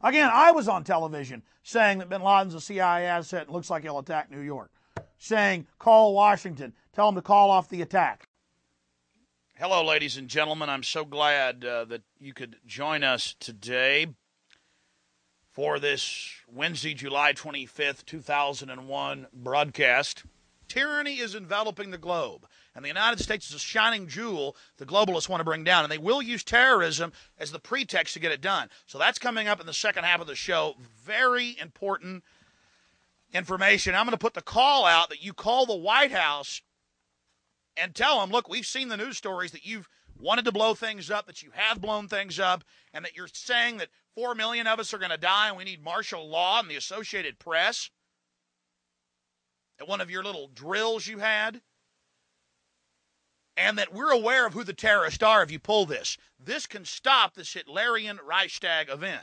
Again, I was on television saying that bin Laden's a CIA asset and looks like he'll attack New York. Saying, call Washington, tell them to call off the attack. Hello, ladies and gentlemen. I'm so glad that you could join us today for this Wednesday, July 25th, 2001 broadcast. Tyranny is enveloping the globe, and the United States is a shining jewel the globalists want to bring down, and they will use terrorism as the pretext to get it done. So that's coming up in the second half of the show. Very important information. I'm going to put the call out that you call the White House and tell them, look, we've seen the news stories that you've wanted to blow things up, that you have blown things up, and that you're saying that 4 million of us are going to die and we need martial law and the Associated Press at one of your little drills you had, and that we're aware of who the terrorists are if you pull this. This can stop this Hitlerian Reichstag event.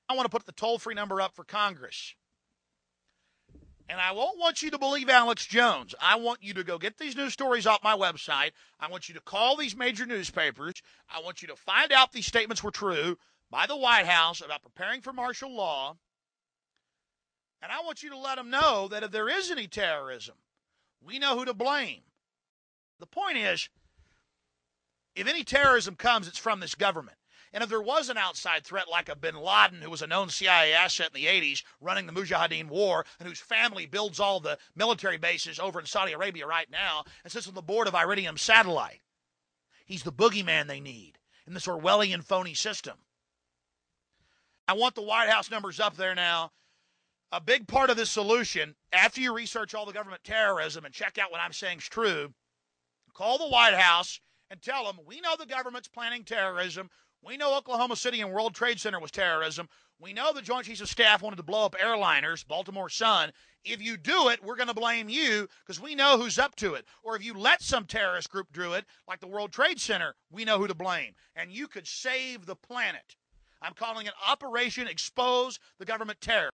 I want to put the toll-free number up for Congress. And I won't want you to believe Alex Jones. I want you to go get these news stories off my website. I want you to call these major newspapers. I want you to find out these statements were true by the White House about preparing for martial law. And I want you to let them know that if there is any terrorism, we know who to blame. The point is, if any terrorism comes, it's from this government. And if there was an outside threat like a bin Laden, who was a known CIA asset in the 80s, running the Mujahideen war, and whose family builds all the military bases over in Saudi Arabia right now, and sits on the board of Iridium Satellite, he's the boogeyman they need in this Orwellian phony system. I want the White House numbers up there now. A big part of this solution, after you research all the government terrorism and check out what I'm saying is true, call the White House and tell them, we know the government's planning terrorism. We know Oklahoma City and World Trade Center was terrorism. We know the Joint Chiefs of Staff wanted to blow up airliners, Baltimore Sun. If you do it, we're going to blame you because we know who's up to it. Or if you let some terrorist group do it, like the World Trade Center, we know who to blame. And you could save the planet. I'm calling it Operation Expose the Government Terror.